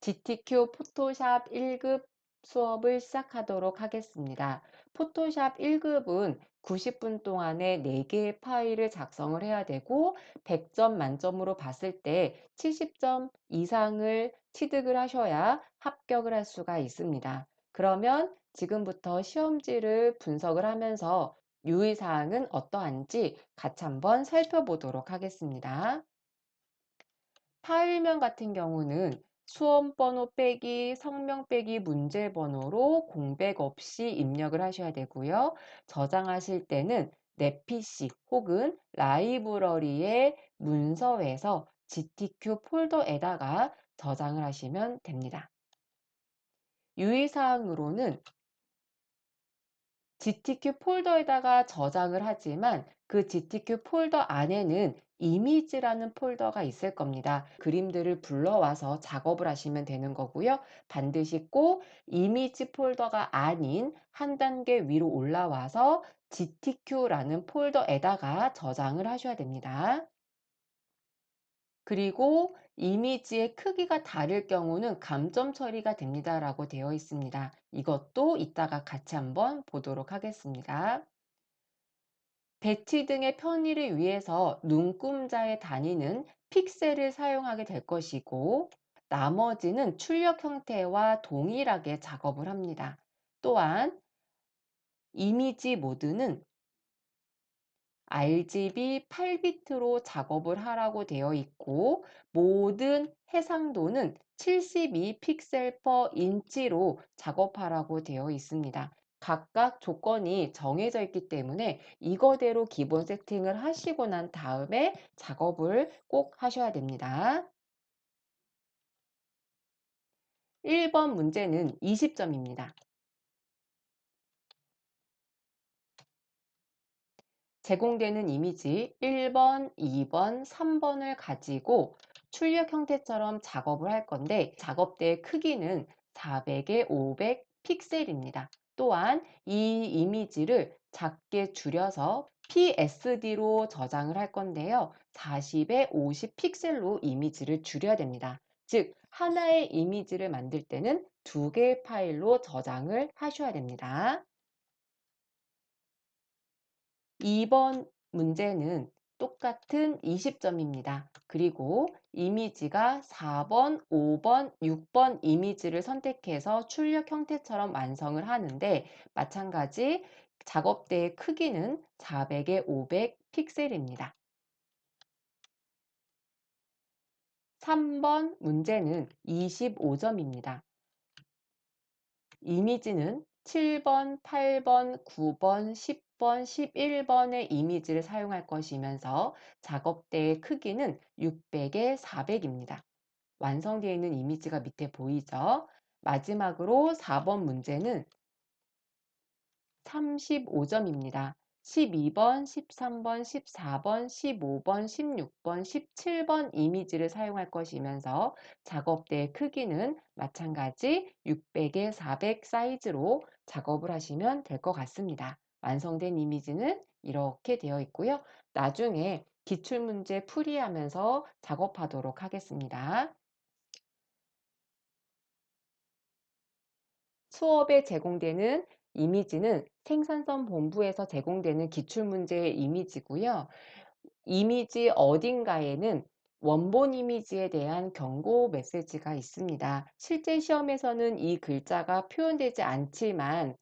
GTQ 포토샵 1급 수업을 시작하도록 하겠습니다. 포토샵 1급은 90분 동안에 4개의 파일을 작성을 해야 되고 100점 만점으로 봤을 때 70점 이상을 취득을 하셔야 합격을 할 수가 있습니다. 그러면 지금부터 시험지를 분석을 하면서 유의사항은 어떠한지 같이 한번 살펴보도록 하겠습니다. 파일명 같은 경우는 수험번호 빼기 성명 빼기 문제번호로 공백 없이 입력을 하셔야 되고요. 저장하실 때는 내 PC 혹은 라이브러리의 문서에서 GTQ 폴더에다가 저장을 하시면 됩니다. 유의사항으로는 GTQ 폴더에다가 저장을 하지만 그 GTQ 폴더 안에는 이미지라는 폴더가 있을 겁니다. 그림들을 불러와서 작업을 하시면 되는 거고요. 반드시 꼭 이미지 폴더가 아닌 한 단계 위로 올라와서 GTQ라는 폴더에다가 저장을 하셔야 됩니다. 그리고 이미지의 크기가 다를 경우는 감점 처리가 됩니다라고 되어 있습니다. 이것도 이따가 같이 한번 보도록 하겠습니다. 배치 등의 편의를 위해서 눈금자의 단위는 픽셀을 사용하게 될 것이고 나머지는 출력 형태와 동일하게 작업을 합니다. 또한 이미지 모드는 RGB 8비트로 작업을 하라고 되어 있고 모든 해상도는 72 픽셀 per 인치로 작업하라고 되어 있습니다. 각각 조건이 정해져 있기 때문에 이거대로 기본 세팅을 하시고 난 다음에 작업을 꼭 하셔야 됩니다. 1번 문제는 20점입니다. 제공되는 이미지 1번, 2번, 3번을 가지고 출력 형태처럼 작업을 할 건데 작업대의 크기는 400에 500 픽셀입니다. 또한 이 이미지를 작게 줄여서 PSD로 저장을 할 건데요. 40에 50 픽셀로 이미지를 줄여야 됩니다. 즉 하나의 이미지를 만들 때는 2개의 파일로 저장을 하셔야 됩니다. 2번 문제는 똑같은 20점입니다. 그리고 이미지가 4번, 5번, 6번 이미지를 선택해서 출력 형태처럼 완성을 하는데 마찬가지 작업대의 크기는 400에 500 픽셀입니다. 3번 문제는 25점입니다. 이미지는 7번, 8번, 9번, 10번, 11번의 이미지를 사용할 것이면서 작업대의 크기는 600에 400입니다. 완성되어 있는 이미지가 밑에 보이죠? 마지막으로 4번 문제는 35점입니다. 12번, 13번, 14번, 15번, 16번, 17번 이미지를 사용할 것이면서 작업대의 크기는 마찬가지 600에 400 사이즈로 작업을 하시면 될 것 같습니다. 완성된 이미지는 이렇게 되어 있고요. 나중에 기출문제 풀이하면서 작업하도록 하겠습니다. 수업에 제공되는 이미지는 생산성 본부에서 제공되는 기출문제의 이미지고요. 이미지 어딘가에는 원본 이미지에 대한 경고 메시지가 있습니다. 실제 시험에서는 이 글자가 표현되지 않지만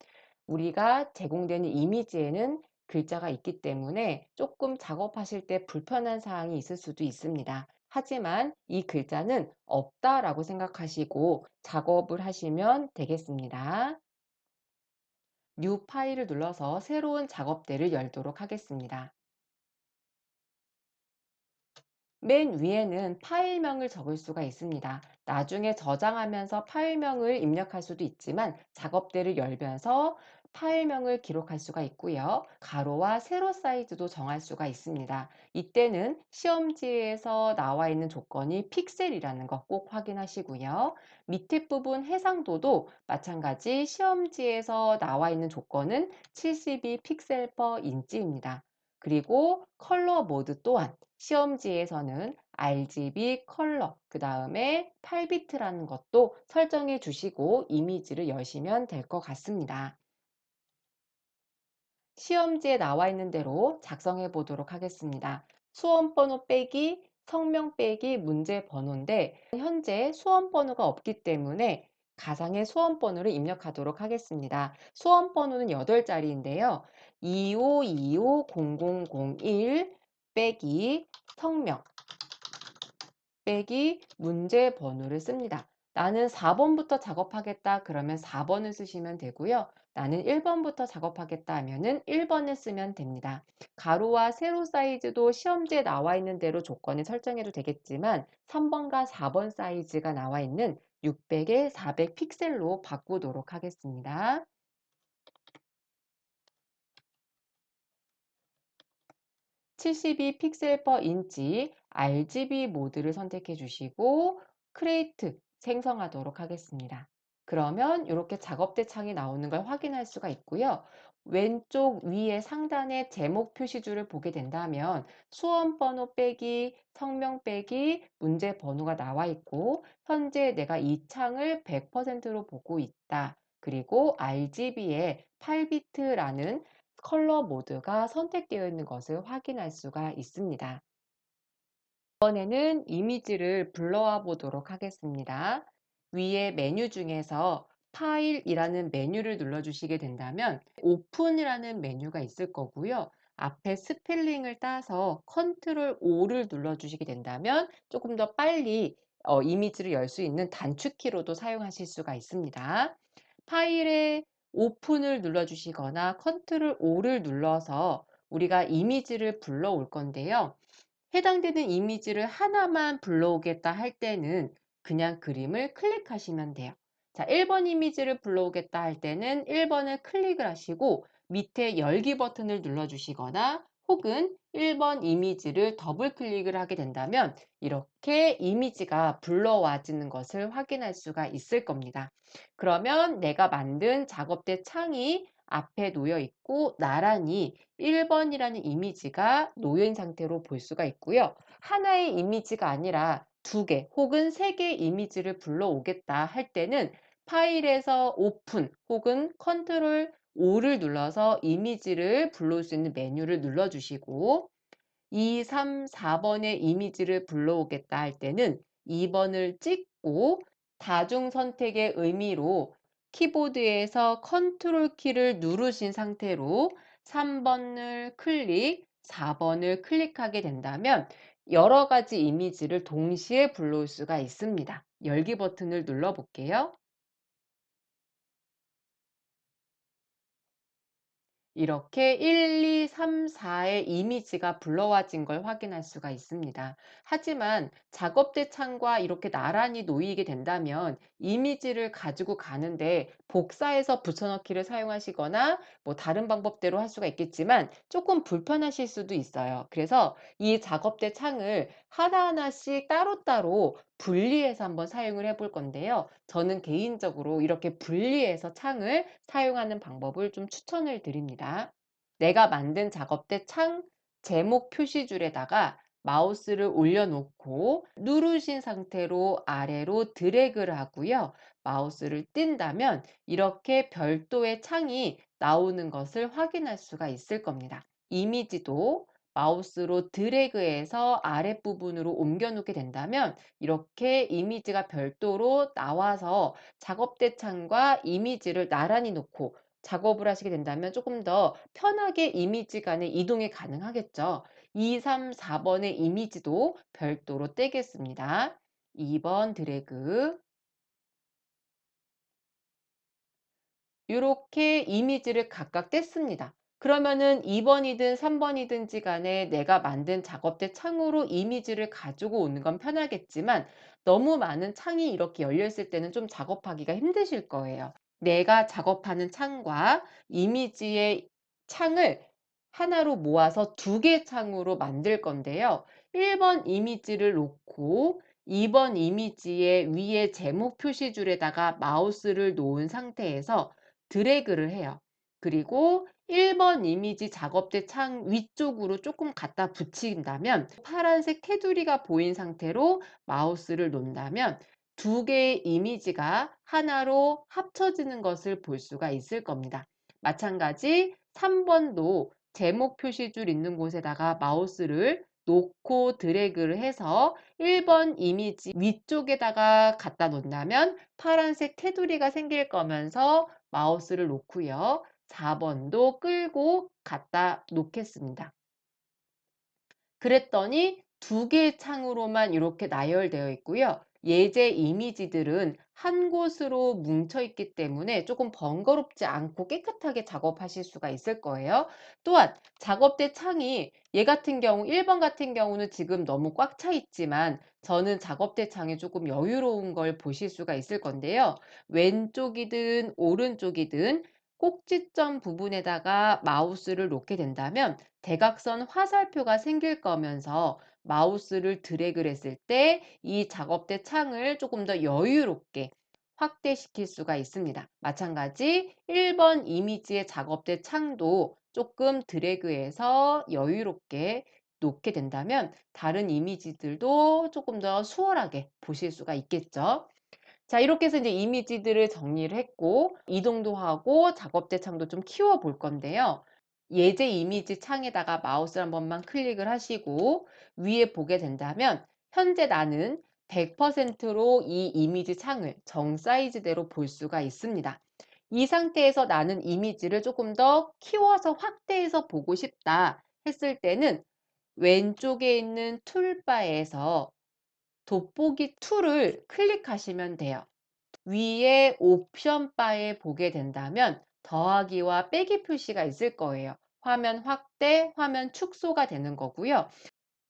우리가 제공되는 이미지에는 글자가 있기 때문에 조금 작업하실 때 불편한 사항이 있을 수도 있습니다. 하지만 이 글자는 없다라고 생각하시고 작업을 하시면 되겠습니다. New 파일을 눌러서 새로운 작업대를 열도록 하겠습니다. 맨 위에는 파일명을 적을 수가 있습니다. 나중에 저장하면서 파일명을 입력할 수도 있지만 작업대를 열면서 파일명을 기록할 수가 있고요. 가로와 세로 사이즈도 정할 수가 있습니다. 이때는 시험지에서 나와 있는 조건이 픽셀이라는 거 꼭 확인하시고요. 밑에 부분 해상도도 마찬가지 시험지에서 나와 있는 조건은 72 픽셀 per 인치입니다. 그리고 컬러 모드 또한 시험지에서는 RGB 컬러, 그 다음에 8비트라는 것도 설정해 주시고 이미지를 여시면 될 것 같습니다. 시험지에 나와 있는 대로 작성해 보도록 하겠습니다. 수험 번호 빼기 성명 빼기 문제 번호인데 현재 수험 번호가 없기 때문에 가상의 수험 번호를 입력하도록 하겠습니다. 수험 번호는 8자리인데요. 25250001 빼기 성명 빼기 문제 번호를 씁니다. 나는 4번부터 작업하겠다 그러면 4번을 쓰시면 되고요. 나는 1번부터 작업하겠다 하면은 1번을 쓰면 됩니다. 가로와 세로 사이즈도 시험지에 나와 있는 대로 조건을 설정해도 되겠지만 3번과 4번 사이즈가 나와 있는 600에 400 픽셀로 바꾸도록 하겠습니다. 72 픽셀 퍼 인치 RGB 모드를 선택해 주시고 크레이트 생성하도록 하겠습니다. 그러면 이렇게 작업대 창이 나오는 걸 확인할 수가 있고요. 왼쪽 위에 상단에 제목 표시줄을 보게 된다면 수험 번호 빼기 성명 빼기 문제 번호가 나와 있고 현재 내가 이 창을 100%로 보고 있다. 그리고 RGB에 8비트라는 컬러 모드가 선택되어 있는 것을 확인할 수가 있습니다. 이번에는 이미지를 불러와 보도록 하겠습니다. 위에 메뉴 중에서 파일이라는 메뉴를 눌러주시게 된다면 오픈이라는 메뉴가 있을 거고요. 앞에 스펠링을 따서 컨트롤 O를 눌러주시게 된다면 조금 더 빨리 이미지를 열 수 있는 단축키로도 사용하실 수가 있습니다. 파일에 오픈을 눌러주시거나 컨트롤 O를 눌러서 우리가 이미지를 불러올 건데요. 해당되는 이미지를 하나만 불러오겠다 할 때는 그냥 그림을 클릭하시면 돼요. 자, 1번 이미지를 불러오겠다 할 때는 1번을 클릭을 하시고 밑에 열기 버튼을 눌러주시거나 혹은 1번 이미지를 더블 클릭을 하게 된다면 이렇게 이미지가 불러와지는 것을 확인할 수가 있을 겁니다. 그러면 내가 만든 작업대 창이 앞에 놓여 있고 나란히 1번이라는 이미지가 놓여 있는 상태로 볼 수가 있고요. 하나의 이미지가 아니라 2개 혹은 3개의 이미지를 불러오겠다 할 때는 파일에서 오픈 혹은 컨트롤 O를 눌러서 이미지를 불러올 수 있는 메뉴를 눌러주시고 2, 3, 4번의 이미지를 불러오겠다 할 때는 2번을 찍고 다중 선택의 의미로 키보드에서 컨트롤 키를 누르신 상태로 3번을 클릭, 4번을 클릭하게 된다면 여러 가지 이미지를 동시에 불러올 수가 있습니다. 열기 버튼을 눌러 볼게요. 이렇게 1, 2, 3, 4의 이미지가 불러와진 걸 확인할 수가 있습니다. 하지만 작업대 창과 이렇게 나란히 놓이게 된다면 이미지를 가지고 가는데 복사해서 붙여넣기를 사용하시거나 뭐 다른 방법대로 할 수가 있겠지만 조금 불편하실 수도 있어요. 그래서 이 작업대 창을 하나하나씩 따로따로 분리해서 한번 사용을 해볼 건데요. 저는 개인적으로 이렇게 분리해서 창을 사용하는 방법을 좀 추천을 드립니다. 내가 만든 작업대 창 제목 표시줄에다가 마우스를 올려놓고 누르신 상태로 아래로 드래그를 하고요. 마우스를 띈다면 이렇게 별도의 창이 나오는 것을 확인할 수가 있을 겁니다. 이미지도 마우스로 드래그해서 아랫부분으로 옮겨 놓게 된다면 이렇게 이미지가 별도로 나와서 작업대 창과 이미지를 나란히 놓고 작업을 하시게 된다면 조금 더 편하게 이미지 간의 이동이 가능하겠죠. 2, 3, 4번의 이미지도 별도로 떼겠습니다. 2번 드래그 이렇게 이미지를 각각 뗐습니다. 그러면은 2번이든 3번이든지 간에 내가 만든 작업대 창으로 이미지를 가지고 오는 건 편하겠지만 너무 많은 창이 이렇게 열려 있을 때는 좀 작업하기가 힘드실 거예요. 내가 작업하는 창과 이미지의 창을 하나로 모아서 2개 창으로 만들 건데요. 1번 이미지를 놓고 2번 이미지의 위에 제목 표시줄에다가 마우스를 놓은 상태에서 드래그를 해요. 그리고 1번 이미지 작업대 창 위쪽으로 조금 갖다 붙인다면 파란색 테두리가 보인 상태로 마우스를 놓는다면 두 개의 이미지가 하나로 합쳐지는 것을 볼 수가 있을 겁니다. 마찬가지 3번도 제목 표시줄 있는 곳에다가 마우스를 놓고 드래그를 해서 1번 이미지 위쪽에다가 갖다 놓는다면 파란색 테두리가 생길 거면서 마우스를 놓고요. 4번도 끌고 갖다 놓겠습니다. 그랬더니 두 개의 창으로만 이렇게 나열되어 있고요. 예제 이미지들은 한 곳으로 뭉쳐 있기 때문에 조금 번거롭지 않고 깨끗하게 작업하실 수가 있을 거예요. 또한 작업대 창이 얘 같은 경우 1번 같은 경우는 지금 너무 꽉 차 있지만 저는 작업대 창이 조금 여유로운 걸 보실 수가 있을 건데요. 왼쪽이든 오른쪽이든 꼭지점 부분에다가 마우스를 놓게 된다면 대각선 화살표가 생길 거면서 마우스를 드래그를 했을 때 이 작업대 창을 조금 더 여유롭게 확대시킬 수가 있습니다. 마찬가지 1번 이미지의 작업대 창도 조금 드래그해서 여유롭게 놓게 된다면 다른 이미지들도 조금 더 수월하게 보실 수가 있겠죠. 자, 이렇게 해서 이제 이미지들을 정리를 했고 이동도 하고 작업대 창도 좀 키워 볼 건데요. 예제 이미지 창에다가 마우스를 한 번만 클릭을 하시고 위에 보게 된다면 현재 나는 100%로 이 이미지 창을 정 사이즈대로 볼 수가 있습니다. 이 상태에서 나는 이미지를 조금 더 키워서 확대해서 보고 싶다 했을 때는 왼쪽에 있는 툴바에서 돋보기 툴을 클릭하시면 돼요. 위에 옵션 바에 보게 된다면 더하기와 빼기 표시가 있을 거예요. 화면 확대, 화면 축소가 되는 거고요.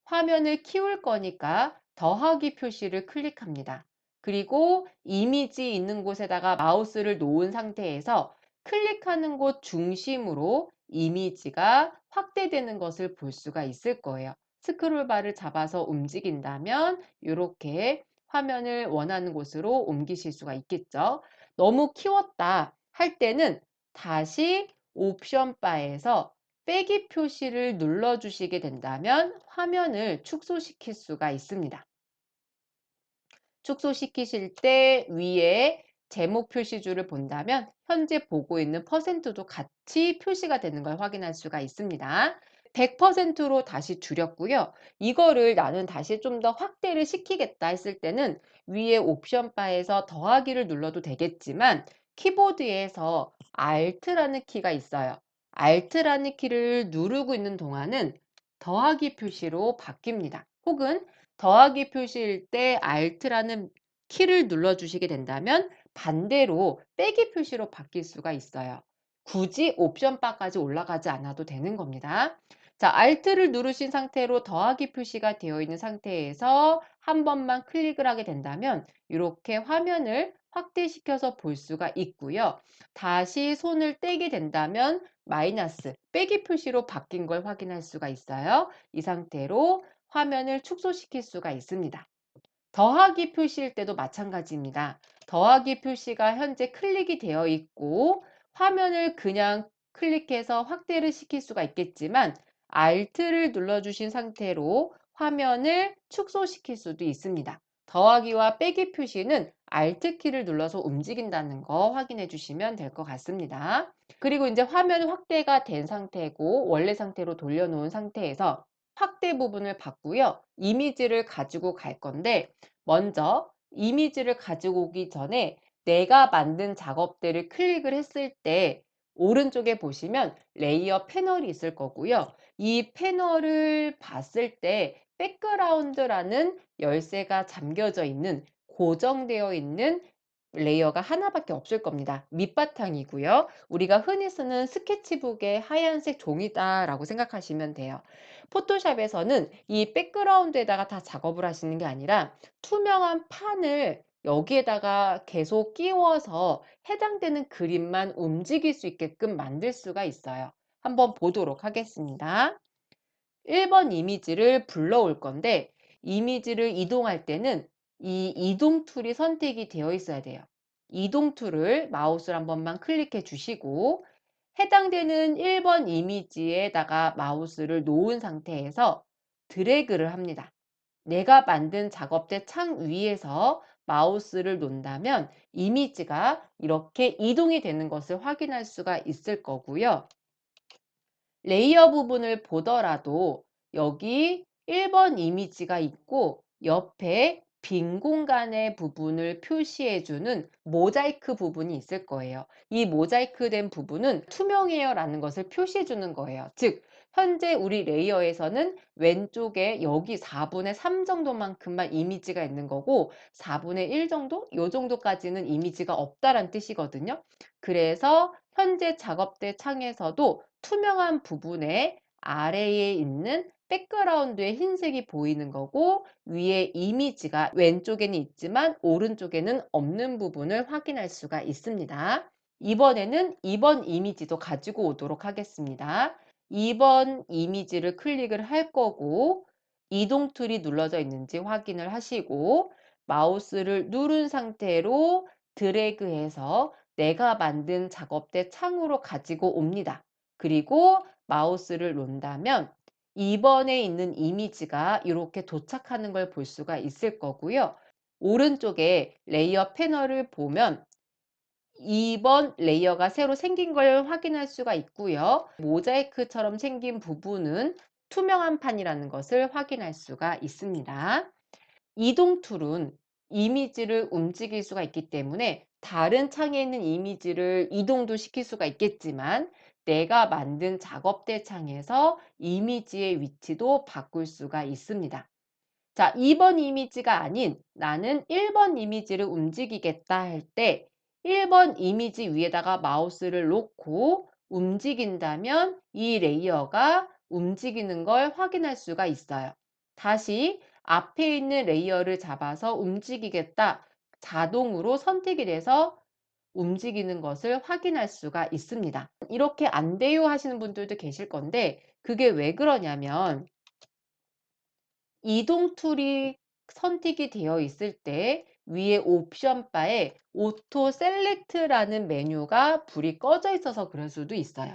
화면을 키울 거니까 더하기 표시를 클릭합니다. 그리고 이미지 있는 곳에다가 마우스를 놓은 상태에서 클릭하는 곳 중심으로 이미지가 확대되는 것을 볼 수가 있을 거예요. 스크롤바를 잡아서 움직인다면 이렇게 화면을 원하는 곳으로 옮기실 수가 있겠죠. 너무 키웠다 할 때는 다시 옵션 바에서 빼기 표시를 눌러 주시게 된다면 화면을 축소시킬 수가 있습니다. 축소시키실 때 위에 제목 표시줄을 본다면 현재 보고 있는 퍼센트도 같이 표시가 되는 걸 확인할 수가 있습니다. 100%로 다시 줄였고요. 이거를 나는 다시 좀 더 확대를 시키겠다 했을 때는 위에 옵션 바에서 더하기를 눌러도 되겠지만 키보드에서 Alt라는 키가 있어요. Alt라는 키를 누르고 있는 동안은 더하기 표시로 바뀝니다. 혹은 더하기 표시일 때 Alt라는 키를 눌러주시게 된다면 반대로 빼기 표시로 바뀔 수가 있어요. 굳이 옵션 바까지 올라가지 않아도 되는 겁니다. 자, Alt를 누르신 상태로 더하기 표시가 되어 있는 상태에서 한 번만 클릭을 하게 된다면 이렇게 화면을 확대시켜서 볼 수가 있고요. 다시 손을 떼게 된다면 마이너스, 빼기 표시로 바뀐 걸 확인할 수가 있어요. 이 상태로 화면을 축소시킬 수가 있습니다. 더하기 표시일 때도 마찬가지입니다. 더하기 표시가 현재 클릭이 되어 있고 화면을 그냥 클릭해서 확대를 시킬 수가 있겠지만 Alt를 눌러주신 상태로 화면을 축소시킬 수도 있습니다. 더하기와 빼기 표시는 Alt 키를 눌러서 움직인다는 거 확인해 주시면 될 것 같습니다. 그리고 이제 화면 확대가 된 상태고 원래 상태로 돌려놓은 상태에서 확대 부분을 받고요. 이미지를 가지고 갈 건데 먼저 이미지를 가지고 오기 전에 내가 만든 작업대를 클릭을 했을 때 오른쪽에 보시면 레이어 패널이 있을 거고요. 이 패널을 봤을 때 백그라운드라는 열쇠가 잠겨져 있는 고정되어 있는 레이어가 하나밖에 없을 겁니다. 밑바탕이고요. 우리가 흔히 쓰는 스케치북의 하얀색 종이다라고 생각하시면 돼요. 포토샵에서는 이 백그라운드에다가 다 작업을 하시는 게 아니라 투명한 판을 여기에다가 계속 끼워서 해당되는 그림만 움직일 수 있게끔 만들 수가 있어요. 한번 보도록 하겠습니다. 1번 이미지를 불러올 건데 이미지를 이동할 때는 이 이동 툴이 선택이 되어 있어야 돼요. 이동 툴을 마우스를 한 번만 클릭해 주시고 해당되는 1번 이미지에다가 마우스를 놓은 상태에서 드래그를 합니다. 내가 만든 작업대 창 위에서 마우스를 놓는다면 이미지가 이렇게 이동이 되는 것을 확인할 수가 있을 거고요. 레이어 부분을 보더라도 여기 1번 이미지가 있고 옆에 빈 공간의 부분을 표시해주는 모자이크 부분이 있을 거예요. 이 모자이크 된 부분은 투명해요 라는 것을 표시해 주는 거예요. 즉, 현재 우리 레이어에서는 왼쪽에 여기 4분의 3 정도만큼만 이미지가 있는 거고 4분의 1 정도? 요 정도까지는 이미지가 없다란 뜻이거든요. 그래서 현재 작업대 창에서도 투명한 부분에 아래에 있는 백그라운드의 흰색이 보이는 거고 위에 이미지가 왼쪽에는 있지만 오른쪽에는 없는 부분을 확인할 수가 있습니다. 이번에는 2번 이미지도 가지고 오도록 하겠습니다. 2번 이미지를 클릭을 할 거고 이동 툴이 눌러져 있는지 확인을 하시고 마우스를 누른 상태로 드래그해서 내가 만든 작업대 창으로 가지고 옵니다. 그리고 마우스를 놓는다면 2번에 있는 이미지가 이렇게 도착하는 걸 볼 수가 있을 거고요. 오른쪽에 레이어 패널을 보면 2번 레이어가 새로 생긴 걸 확인할 수가 있고요. 모자이크처럼 생긴 부분은 투명한 판이라는 것을 확인할 수가 있습니다. 이동 툴은 이미지를 움직일 수가 있기 때문에 다른 창에 있는 이미지를 이동도 시킬 수가 있겠지만 내가 만든 작업대 창에서 이미지의 위치도 바꿀 수가 있습니다. 자, 2번 이미지가 아닌 나는 1번 이미지를 움직이겠다 할 때 1번 이미지 위에다가 마우스를 놓고 움직인다면 이 레이어가 움직이는 걸 확인할 수가 있어요. 다시 앞에 있는 레이어를 잡아서 움직이겠다. 자동으로 선택이 돼서 움직이는 것을 확인할 수가 있습니다. 이렇게 안 돼요 하시는 분들도 계실 건데 그게 왜 그러냐면 이동 툴이 선택이 되어 있을 때 위에 옵션 바에 오토 셀렉트라는 메뉴가 불이 꺼져 있어서 그럴 수도 있어요.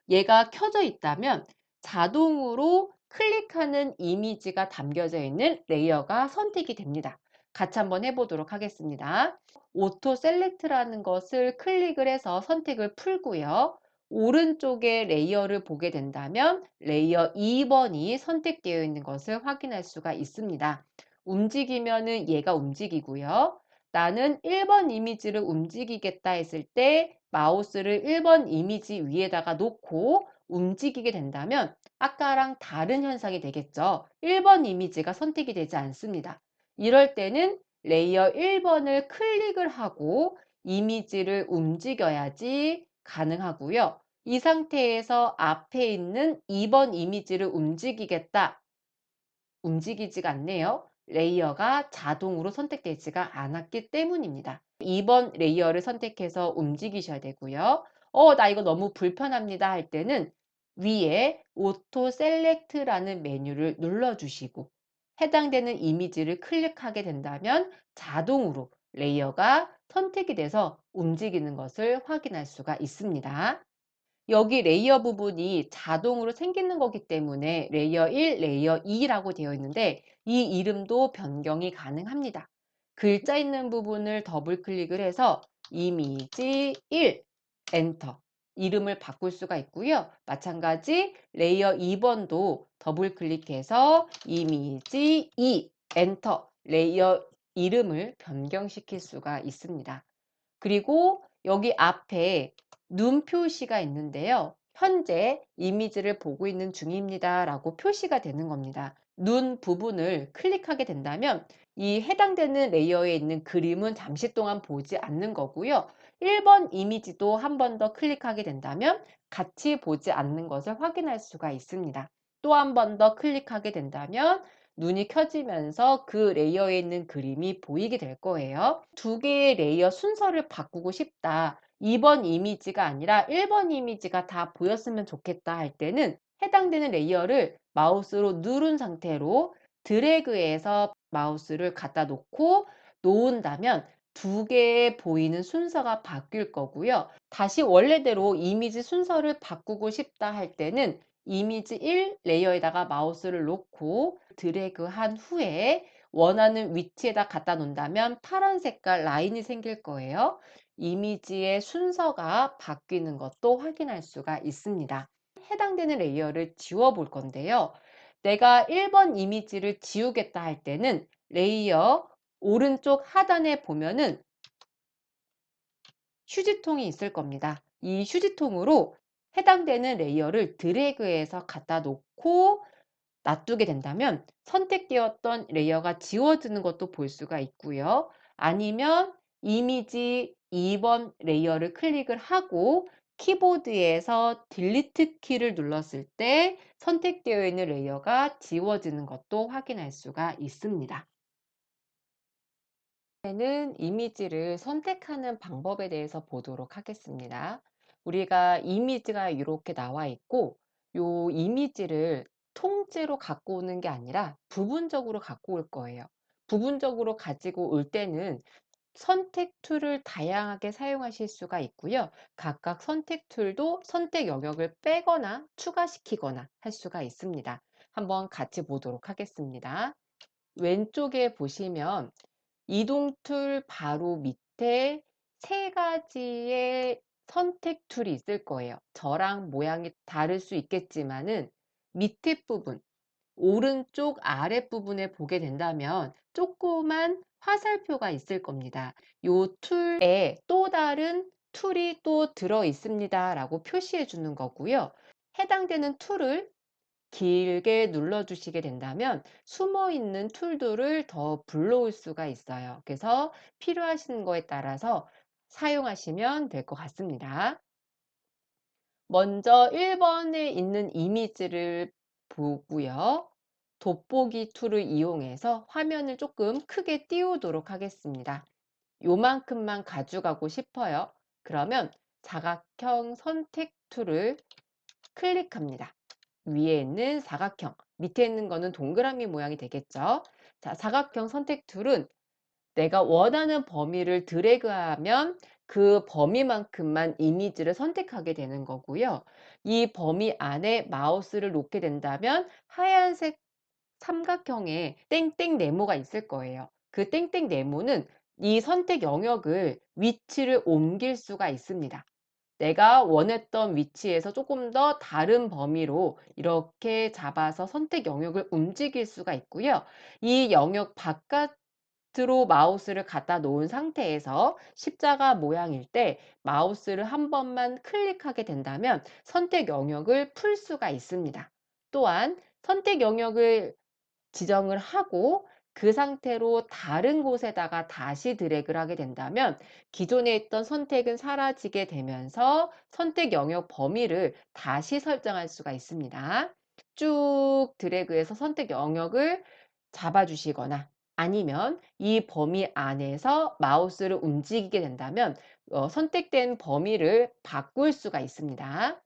얘가 켜져 있다면 자동으로 클릭하는 이미지가 담겨져 있는 레이어가 선택이 됩니다. 같이 한번 해보도록 하겠습니다. 오토 셀렉트라는 것을 클릭을 해서 선택을 풀고요. 오른쪽에 레이어를 보게 된다면 레이어 2번이 선택되어 있는 것을 확인할 수가 있습니다. 움직이면은 얘가 움직이고요. 나는 1번 이미지를 움직이겠다 했을 때 마우스를 1번 이미지 위에다가 놓고 움직이게 된다면 아까랑 다른 현상이 되겠죠. 1번 이미지가 선택이 되지 않습니다. 이럴 때는 레이어 1번을 클릭을 하고 이미지를 움직여야지 가능하고요. 이 상태에서 앞에 있는 2번 이미지를 움직이겠다. 움직이지가 않네요. 레이어가 자동으로 선택되지가 않았기 때문입니다. 2번 레이어를 선택해서 움직이셔야 되고요. 나 이거 너무 불편합니다 할 때는 위에 오토 셀렉트라는 메뉴를 눌러주시고 해당되는 이미지를 클릭하게 된다면 자동으로 레이어가 선택이 돼서 움직이는 것을 확인할 수가 있습니다. 여기 레이어 부분이 자동으로 생기는 거기 때문에 레이어 1, 레이어 2라고 되어 있는데 이 이름도 변경이 가능합니다. 글자 있는 부분을 더블 클릭을 해서 이미지 1 엔터 이름을 바꿀 수가 있고요. 마찬가지 레이어 2번도 더블 클릭해서 이미지 2 엔터 레이어 이름을 변경시킬 수가 있습니다. 그리고 여기 앞에 눈 표시가 있는데요. 현재 이미지를 보고 있는 중입니다 라고 표시가 되는 겁니다. 눈 부분을 클릭하게 된다면 이 해당되는 레이어에 있는 그림은 잠시 동안 보지 않는 거고요. 1번 이미지도 한 번 더 클릭하게 된다면 같이 보지 않는 것을 확인할 수가 있습니다. 또 한 번 더 클릭하게 된다면 눈이 켜지면서 그 레이어에 있는 그림이 보이게 될 거예요. 두 개의 레이어 순서를 바꾸고 싶다. 2번 이미지가 아니라 1번 이미지가 다 보였으면 좋겠다 할 때는 해당되는 레이어를 마우스로 누른 상태로 드래그해서 마우스를 갖다 놓고 놓은다면 두 개의 보이는 순서가 바뀔 거고요. 다시 원래대로 이미지 순서를 바꾸고 싶다 할 때는 이미지 1 레이어에다가 마우스를 놓고 드래그한 후에 원하는 위치에다 갖다 놓는다면 파란 색깔 라인이 생길 거예요. 이미지의 순서가 바뀌는 것도 확인할 수가 있습니다. 해당되는 레이어를 지워 볼 건데요. 내가 1번 이미지를 지우겠다 할 때는 레이어 오른쪽 하단에 보면은 휴지통이 있을 겁니다. 이 휴지통으로 해당되는 레이어를 드래그해서 갖다 놓고 놔두게 된다면 선택되었던 레이어가 지워지는 것도 볼 수가 있고요. 아니면 이미지 2번 레이어를 클릭을 하고 키보드에서 딜리트 키를 눌렀을 때 선택되어 있는 레이어가 지워지는 것도 확인할 수가 있습니다. 이제는 이미지를 선택하는 방법에 대해서 보도록 하겠습니다. 우리가 이미지가 이렇게 나와 있고, 요 이미지를 통째로 갖고 오는 게 아니라 부분적으로 갖고 올 거예요. 부분적으로 가지고 올 때는 선택 툴을 다양하게 사용하실 수가 있고요. 각각 선택 툴도 선택 영역을 빼거나 추가시키거나 할 수가 있습니다. 한번 같이 보도록 하겠습니다. 왼쪽에 보시면 이동 툴 바로 밑에 세 가지의 선택 툴이 있을 거예요. 저랑 모양이 다를 수 있겠지만은 밑에 부분, 오른쪽 아랫부분에 보게 된다면 조그만 화살표가 있을 겁니다. 요 툴에 또 다른 툴이 또 들어 있습니다 라고 표시해 주는 거고요. 해당되는 툴을 길게 눌러주시게 된다면 숨어 있는 툴들을 더 불러올 수가 있어요. 그래서 필요하신 거에 따라서 사용하시면 될 것 같습니다. 먼저 1번에 있는 이미지를 보고요. 돋보기 툴을 이용해서 화면을 조금 크게 띄우도록 하겠습니다. 요만큼만 가져가고 싶어요. 그러면 사각형 선택 툴을 클릭합니다. 위에 있는 사각형, 밑에 있는 거는 동그라미 모양이 되겠죠. 자, 사각형 선택 툴은 내가 원하는 범위를 드래그하면 그 범위만큼만 이미지를 선택하게 되는 거고요. 이 범위 안에 마우스를 놓게 된다면 하얀색 삼각형에 땡땡 네모가 있을 거예요. 그 땡땡 네모는 이 선택 영역을 위치를 옮길 수가 있습니다. 내가 원했던 위치에서 조금 더 다른 범위로 이렇게 잡아서 선택 영역을 움직일 수가 있고요. 이 영역 바깥으로 마우스를 갖다 놓은 상태에서 십자가 모양일 때 마우스를 한 번만 클릭하게 된다면 선택 영역을 풀 수가 있습니다. 또한 선택 영역을 지정을 하고 그 상태로 다른 곳에다가 다시 드래그를 하게 된다면 기존에 있던 선택은 사라지게 되면서 선택 영역 범위를 다시 설정할 수가 있습니다. 쭉 드래그해서 선택 영역을 잡아주시거나 아니면 이 범위 안에서 마우스를 움직이게 된다면 선택된 범위를 바꿀 수가 있습니다.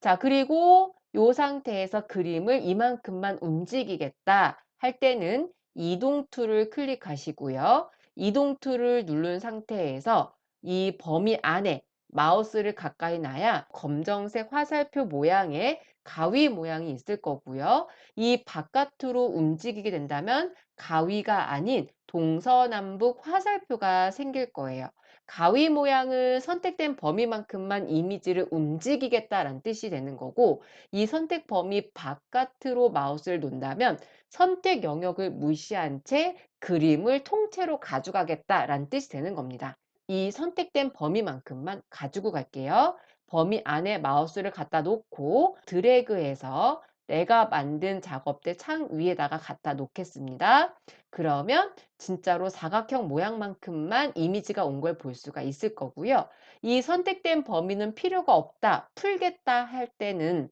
자, 그리고 요 상태에서 그림을 이만큼만 움직이겠다 할 때는 이동 툴을 클릭하시고요. 이동 툴을 누른 상태에서 이 범위 안에 마우스를 가까이 놔야 검정색 화살표 모양의 가위 모양이 있을 거고요. 이 바깥으로 움직이게 된다면 가위가 아닌 동서남북 화살표가 생길 거예요. 가위 모양은 선택된 범위만큼만 이미지를 움직이겠다라는 뜻이 되는 거고, 이 선택 범위 바깥으로 마우스를 놓는다면 선택 영역을 무시한 채 그림을 통째로 가져가겠다라는 뜻이 되는 겁니다. 이 선택된 범위만큼만 가지고 갈게요. 범위 안에 마우스를 갖다 놓고 드래그해서 내가 만든 작업대 창 위에다가 갖다 놓겠습니다. 그러면 진짜로 사각형 모양만큼만 이미지가 온 걸 볼 수가 있을 거고요. 이 선택된 범위는 필요가 없다, 풀겠다 할 때는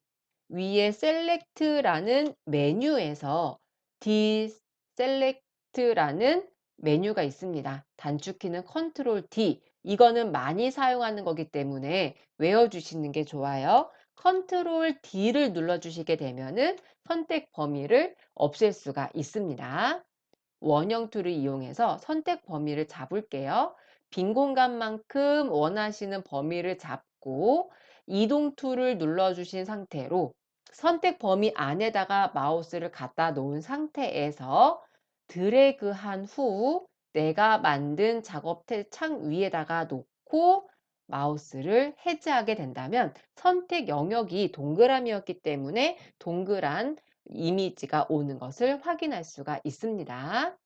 위에 셀렉트라는 메뉴에서 디셀렉트라는 메뉴가 있습니다. 단축키는 컨트롤 D. 이거는 많이 사용하는 거기 때문에 외워주시는 게 좋아요. 컨트롤 D를 눌러주시게 되면은 선택 범위를 없앨 수가 있습니다. 원형 툴을 이용해서 선택 범위를 잡을게요. 빈 공간만큼 원하시는 범위를 잡고 이동 툴을 눌러주신 상태로 선택 범위 안에다가 마우스를 갖다 놓은 상태에서 드래그한 후 내가 만든 작업대 창 위에다가 놓고 마우스를 해제하게 된다면 선택 영역이 동그라미였기 때문에 동그란 이미지가 오는 것을 확인할 수가 있습니다.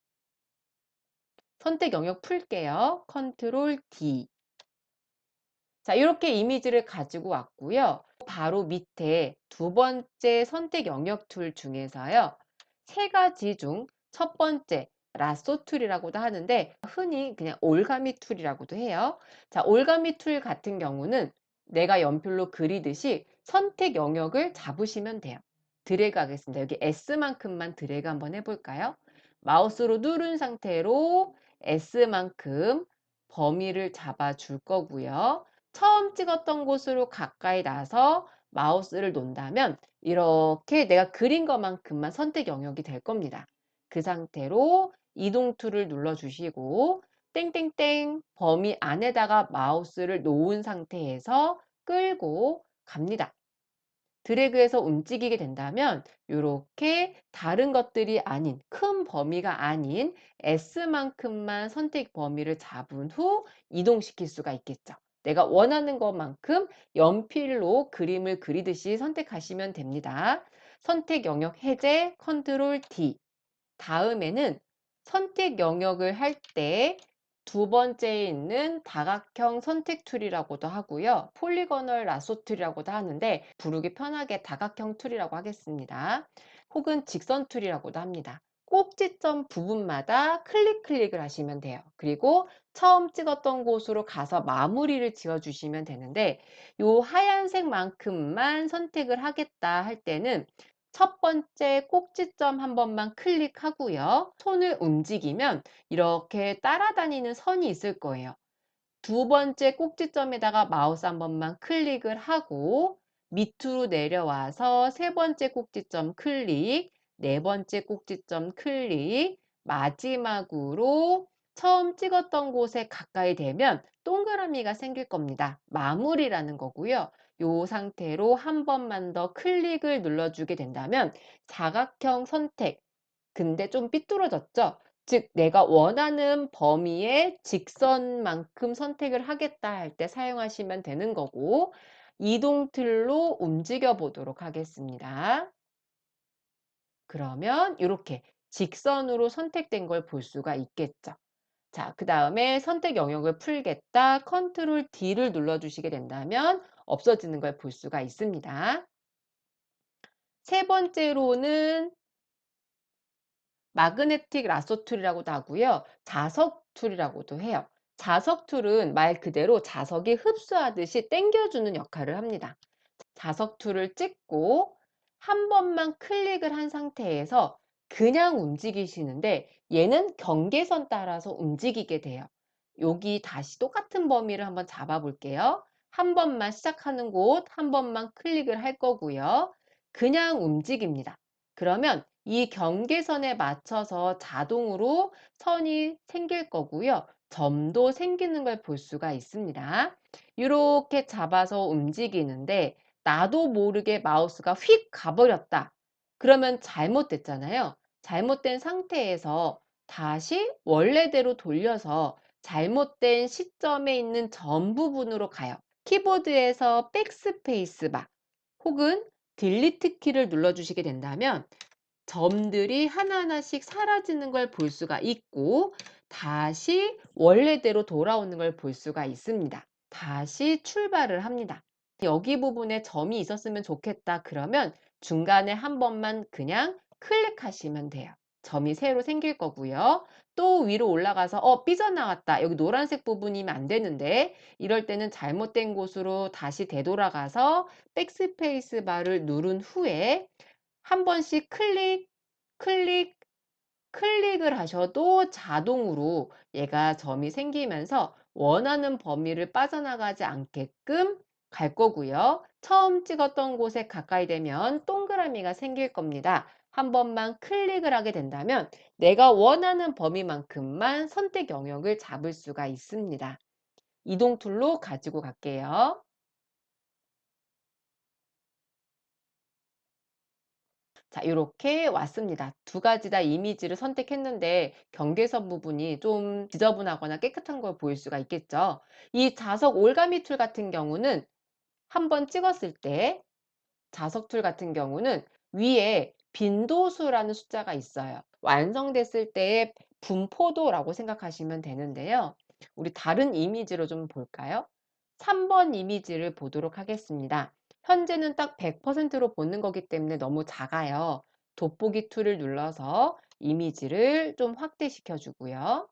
선택 영역 풀게요. 컨트롤 D. 자, 이렇게 이미지를 가지고 왔고요. 바로 밑에 두 번째 선택 영역 툴 중에서요. 세 가지 중 첫 번째 라쏘 툴이라고도 하는데 흔히 그냥 올가미 툴이라고도 해요. 자, 올가미 툴 같은 경우는 내가 연필로 그리듯이 선택 영역을 잡으시면 돼요. 드래그 하겠습니다. 여기 S만큼만 드래그 한번 해볼까요? 마우스로 누른 상태로 S만큼 범위를 잡아 줄 거고요. 처음 찍었던 곳으로 가까이 나서 마우스를 놓는다면 이렇게 내가 그린 것만큼만 선택 영역이 될 겁니다. 그 상태로 이동 툴을 눌러주시고 땡땡땡 범위 안에다가 마우스를 놓은 상태에서 끌고 갑니다. 드래그해서 움직이게 된다면 이렇게 다른 것들이 아닌 큰 범위가 아닌 S만큼만 선택 범위를 잡은 후 이동시킬 수가 있겠죠. 내가 원하는 것만큼 연필로 그림을 그리듯이 선택하시면 됩니다. 선택 영역 해제 컨트롤 D. 다음에는 선택 영역을 할 때 두 번째에 있는 다각형 선택 툴이라고도 하고요. 폴리거널 라쏘 툴이라고도 하는데 부르기 편하게 다각형 툴이라고 하겠습니다. 혹은 직선 툴이라고도 합니다. 꼭지점 부분마다 클릭을 하시면 돼요. 그리고 처음 찍었던 곳으로 가서 마무리를 지어 주시면 되는데 이 하얀색만큼만 선택을 하겠다 할 때는 첫 번째 꼭지점 한 번만 클릭하고요. 손을 움직이면 이렇게 따라다니는 선이 있을 거예요. 두 번째 꼭지점에다가 마우스 한 번만 클릭을 하고 밑으로 내려와서 세 번째 꼭지점 클릭, 네 번째 꼭지점 클릭, 마지막으로 처음 찍었던 곳에 가까이 되면 동그라미가 생길 겁니다. 마무리라는 거고요. 이 상태로 한 번만 더 클릭을 눌러주게 된다면 사각형 선택, 근데 좀 삐뚤어졌죠? 즉 내가 원하는 범위의 직선만큼 선택을 하겠다 할 때 사용하시면 되는 거고 이동 틀로 움직여 보도록 하겠습니다. 그러면 이렇게 직선으로 선택된 걸 볼 수가 있겠죠. 자, 그 다음에 선택 영역을 풀겠다. 컨트롤 D를 눌러주시게 된다면 없어지는 걸 볼 수가 있습니다. 세 번째로는 마그네틱 라쏘 툴이라고도 하고요. 자석 툴이라고도 해요. 자석 툴은 말 그대로 자석이 흡수하듯이 당겨주는 역할을 합니다. 자석 툴을 찍고 한 번만 클릭을 한 상태에서 그냥 움직이시는데 얘는 경계선 따라서 움직이게 돼요. 여기 다시 똑같은 범위를 한번 잡아 볼게요. 한 번만 시작하는 곳 한 번만 클릭을 할 거고요. 그냥 움직입니다. 그러면 이 경계선에 맞춰서 자동으로 선이 생길 거고요. 점도 생기는 걸 볼 수가 있습니다. 이렇게 잡아서 움직이는데 나도 모르게 마우스가 휙 가버렸다. 그러면 잘못됐잖아요. 잘못된 상태에서 다시 원래대로 돌려서 잘못된 시점에 있는 점 부분으로 가요. 키보드에서 백스페이스 바 혹은 딜리트 키를 눌러주시게 된다면 점들이 하나하나씩 사라지는 걸 볼 수가 있고 다시 원래대로 돌아오는 걸 볼 수가 있습니다. 다시 출발을 합니다. 여기 부분에 점이 있었으면 좋겠다 그러면 중간에 한 번만 그냥 클릭하시면 돼요. 점이 새로 생길 거고요. 또 위로 올라가서 삐져나왔다. 여기 노란색 부분이면 안 되는데 이럴 때는 잘못된 곳으로 다시 되돌아가서 백스페이스 바를 누른 후에 한 번씩 클릭, 클릭을 하셔도 자동으로 얘가 점이 생기면서 원하는 범위를 빠져나가지 않게끔 갈 거고요. 처음 찍었던 곳에 가까이 되면 동그라미가 생길 겁니다. 한 번만 클릭을 하게 된다면 내가 원하는 범위만큼만 선택 영역을 잡을 수가 있습니다. 이동 툴로 가지고 갈게요. 자, 이렇게 왔습니다. 두 가지 다 이미지를 선택했는데 경계선 부분이 좀 지저분하거나 깨끗한 걸 보일 수가 있겠죠. 이 자석 올가미 툴 같은 경우는 한번 찍었을 때 자석 툴 같은 경우는 위에 빈도수라는 숫자가 있어요. 완성됐을 때의 분포도라고 생각하시면 되는데요. 우리 다른 이미지로 좀 볼까요? 3번 이미지를 보도록 하겠습니다. 현재는 딱 100%로 보는 거기 때문에 너무 작아요. 돋보기 툴을 눌러서 이미지를 좀 확대시켜 주고요.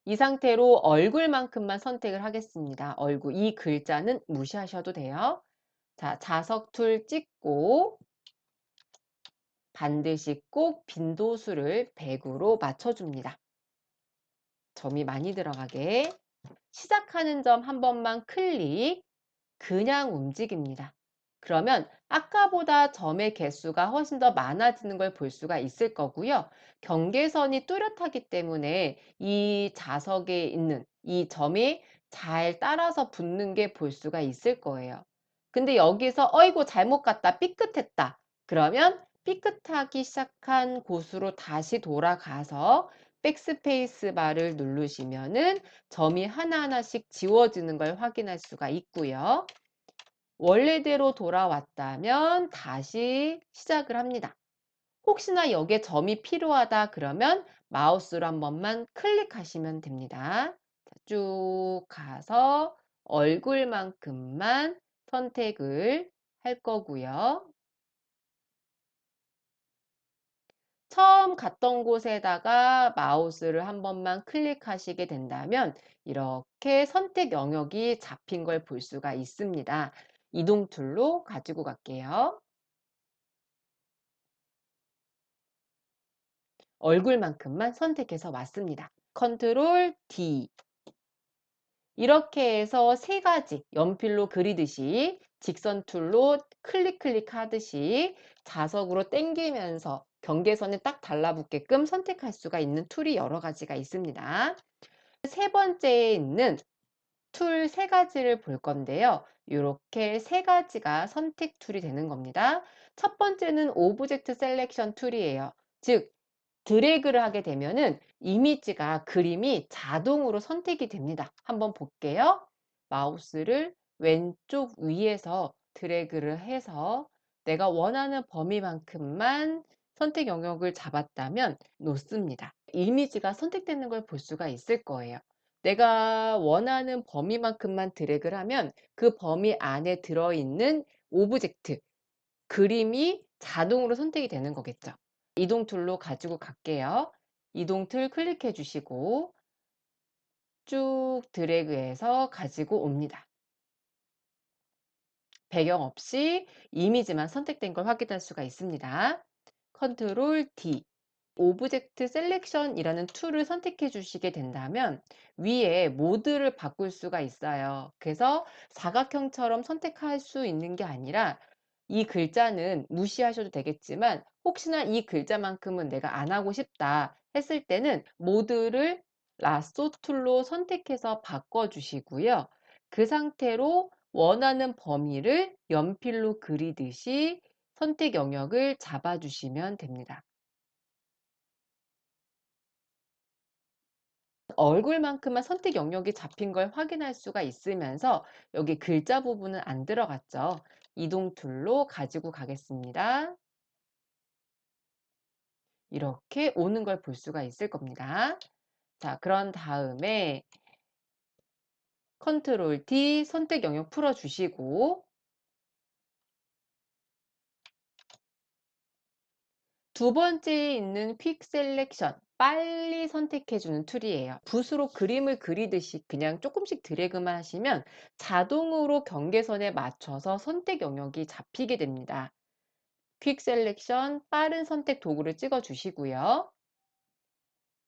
이 상태로 얼굴만큼만 선택을 하겠습니다. 얼굴, 이 글자는 무시하셔도 돼요. 자, 자석 툴 찍고 반드시 꼭 빈도수를 100으로 맞춰줍니다. 점이 많이 들어가게. 시작하는 점 한 번만 클릭, 그냥 움직입니다. 그러면 아까보다 점의 개수가 훨씬 더 많아지는 걸 볼 수가 있을 거고요. 경계선이 뚜렷하기 때문에 이 자석에 있는 이 점이 잘 따라서 붙는 게 볼 수가 있을 거예요. 근데 여기서 어이구 잘못 갔다 삐끗했다. 그러면 삐끗하기 시작한 곳으로 다시 돌아가서 백스페이스 바를 누르시면은 점이 하나하나씩 지워지는 걸 확인할 수가 있고요. 원래대로 돌아왔다면 다시 시작을 합니다. 혹시나 여기에 점이 필요하다 그러면 마우스로 한 번만 클릭하시면 됩니다. 자, 쭉 가서 얼굴만큼만 선택을 할 거고요. 처음 갔던 곳에다가 마우스를 한 번만 클릭하시게 된다면 이렇게 선택 영역이 잡힌 걸 볼 수가 있습니다. 이동 툴로 가지고 갈게요. 얼굴만큼만 선택해서 왔습니다. 컨트롤 D. 이렇게 해서 세 가지 연필로 그리듯이 직선 툴로 클릭 하듯이 자석으로 당기면서 경계선에 딱 달라붙게끔 선택할 수가 있는 툴이 여러 가지가 있습니다. 세 번째에 있는 툴 세 가지를 볼 건데요. 이렇게 세 가지가 선택 툴이 되는 겁니다. 첫 번째는 오브젝트 셀렉션 툴이에요. 즉 드래그를 하게 되면은 이미지가 그림이 자동으로 선택이 됩니다. 한번 볼게요. 마우스를 왼쪽 위에서 드래그를 해서 내가 원하는 범위만큼만 선택 영역을 잡았다면 놓습니다. 이미지가 선택되는 걸 볼 수가 있을 거예요. 내가 원하는 범위만큼만 드래그를 하면 그 범위 안에 들어있는 오브젝트, 그림이 자동으로 선택이 되는 거겠죠. 이동 툴로 가지고 갈게요. 이동 툴 클릭해 주시고 쭉 드래그해서 가지고 옵니다. 배경 없이 이미지만 선택된 걸 확인할 수가 있습니다. 컨트롤 D. 오브젝트 셀렉션이라는 툴을 선택해 주시게 된다면 위에 모드를 바꿀 수가 있어요. 그래서 사각형처럼 선택할 수 있는 게 아니라 이 글자는 무시하셔도 되겠지만 혹시나 이 글자만큼은 내가 안 하고 싶다 했을 때는 모드를 라쏘 툴로 선택해서 바꿔 주시고요. 그 상태로 원하는 범위를 연필로 그리듯이 선택 영역을 잡아 주시면 됩니다. 얼굴만큼만 선택 영역이 잡힌 걸 확인할 수가 있으면서 여기 글자 부분은 안 들어갔죠. 이동 툴로 가지고 가겠습니다. 이렇게 오는 걸 볼 수가 있을 겁니다. 자, 그런 다음에 컨트롤 D 선택 영역 풀어 주시고 두 번째에 있는 퀵 셀렉션 빨리 선택해 주는 툴이에요. 붓으로 그림을 그리듯이 그냥 조금씩 드래그만 하시면 자동으로 경계선에 맞춰서 선택 영역이 잡히게 됩니다. 퀵 셀렉션 빠른 선택 도구를 찍어 주시고요.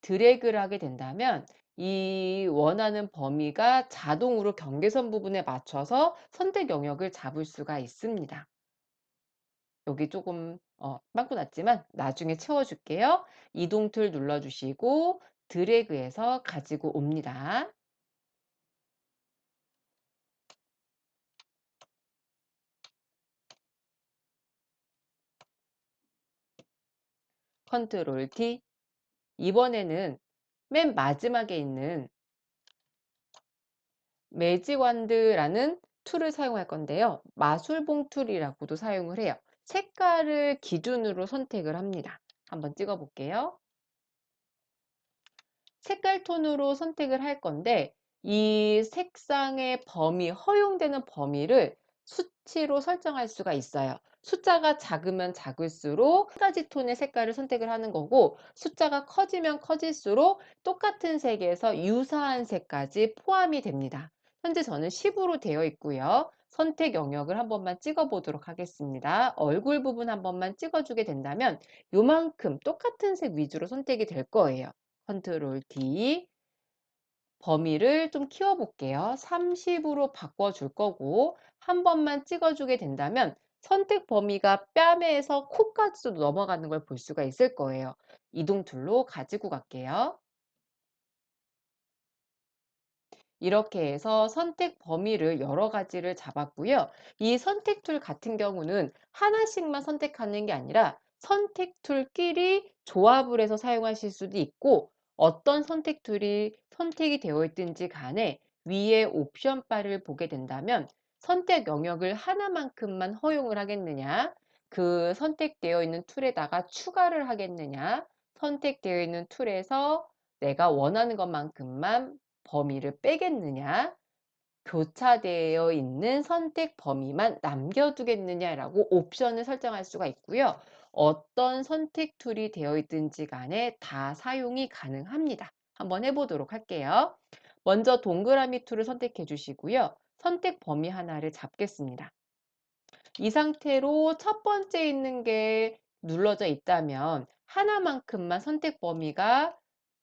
드래그를 하게 된다면 이 원하는 범위가 자동으로 경계선 부분에 맞춰서 선택 영역을 잡을 수가 있습니다. 여기 조금 빵꾸 났지만 나중에 채워 줄게요. 이동 툴 눌러 주시고 드래그해서 가지고 옵니다. 컨트롤 T. 이번에는 맨 마지막에 있는 매직완드라는 툴을 사용할 건데요. 마술봉 툴이라고도 사용을 해요. 색깔을 기준으로 선택을 합니다. 한번 찍어 볼게요. 색깔 톤으로 선택을 할 건데 이 색상의 범위, 허용되는 범위를 수치로 설정할 수가 있어요. 숫자가 작으면 작을수록 한 가지 톤의 색깔을 선택을 하는 거고, 숫자가 커지면 커질수록 똑같은 색에서 유사한 색까지 포함이 됩니다. 현재 저는 10으로 되어 있고요. 선택 영역을 한 번만 찍어 보도록 하겠습니다. 얼굴 부분 한 번만 찍어 주게 된다면 요만큼 똑같은 색 위주로 선택이 될 거예요. 컨트롤 D. 범위를 좀 키워 볼게요. 30으로 바꿔 줄 거고, 한 번만 찍어 주게 된다면 선택 범위가 뺨에서 코까지도 넘어가는 걸 볼 수가 있을 거예요. 이동 툴로 가지고 갈게요. 이렇게 해서 선택 범위를 여러 가지를 잡았고요. 이 선택 툴 같은 경우는 하나씩만 선택하는 게 아니라 선택 툴끼리 조합을 해서 사용하실 수도 있고, 어떤 선택 툴이 선택이 되어 있든지 간에 위에 옵션 바를 보게 된다면 선택 영역을 하나만큼만 허용을 하겠느냐, 그 선택되어 있는 툴에다가 추가를 하겠느냐, 선택되어 있는 툴에서 내가 원하는 것만큼만 범위를 빼겠느냐, 교차되어 있는 선택 범위만 남겨두겠느냐라고 옵션을 설정할 수가 있고요. 어떤 선택 툴이 되어 있든지 간에 다 사용이 가능합니다. 한번 해보도록 할게요. 먼저 동그라미 툴을 선택해 주시고요. 선택 범위 하나를 잡겠습니다. 이 상태로 첫 번째 있는 게 눌러져 있다면 하나만큼만 선택 범위가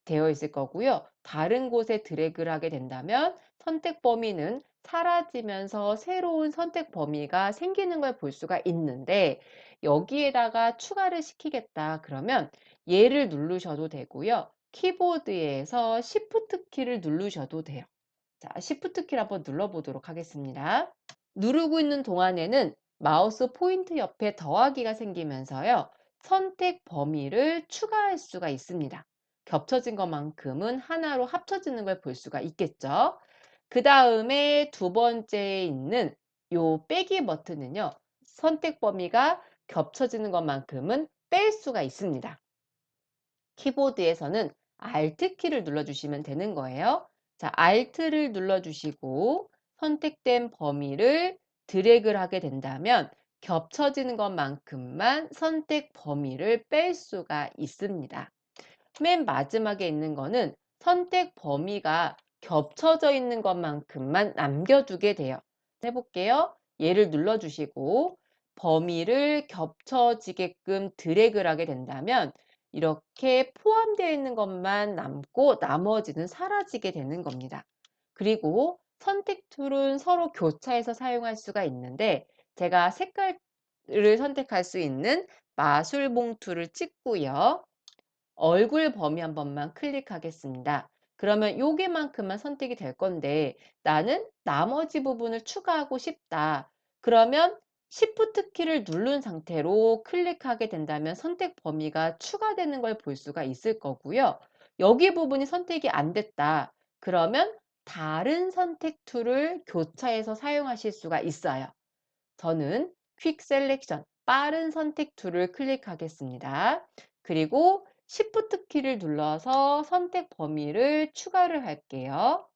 되어 있을 거고요. 다른 곳에 드래그를 하게 된다면 선택 범위는 사라지면서 새로운 선택 범위가 생기는 걸 볼 수가 있는데, 여기에다가 추가를 시키겠다 그러면 얘를 누르셔도 되고요. 키보드에서 Shift 키를 누르셔도 돼요. 자, Shift 키를 한번 눌러 보도록 하겠습니다. 누르고 있는 동안에는 마우스 포인트 옆에 더하기가 생기면서요. 선택 범위를 추가할 수가 있습니다. 겹쳐진 것만큼은 하나로 합쳐지는 걸 볼 수가 있겠죠. 그 다음에 두 번째에 있는 요 빼기 버튼은요. 선택 범위가 겹쳐지는 것만큼은 뺄 수가 있습니다. 키보드에서는 Alt 키를 눌러주시면 되는 거예요. 자, Alt를 눌러주시고 선택된 범위를 드래그를 하게 된다면 겹쳐지는 것만큼만 선택 범위를 뺄 수가 있습니다. 맨 마지막에 있는 거는 선택 범위가 겹쳐져 있는 것만큼만 남겨두게 돼요. 해볼게요. 얘를 눌러주시고 범위를 겹쳐지게끔 드래그를 하게 된다면 이렇게 포함되어 있는 것만 남고 나머지는 사라지게 되는 겁니다. 그리고 선택 툴은 서로 교차해서 사용할 수가 있는데, 제가 색깔을 선택할 수 있는 마술 봉투를 찍고요. 얼굴 범위 한 번만 클릭하겠습니다. 그러면 여기만큼만 선택이 될 건데 나는 나머지 부분을 추가하고 싶다. 그러면 Shift 키를 누른 상태로 클릭하게 된다면 선택 범위가 추가되는 걸 볼 수가 있을 거고요. 여기 부분이 선택이 안 됐다. 그러면 다른 선택 툴을 교차해서 사용하실 수가 있어요. 저는 퀵 셀렉션, 빠른 선택 툴을 클릭하겠습니다. 그리고 Shift 키를 눌러서 선택 범위를 추가를 할게요.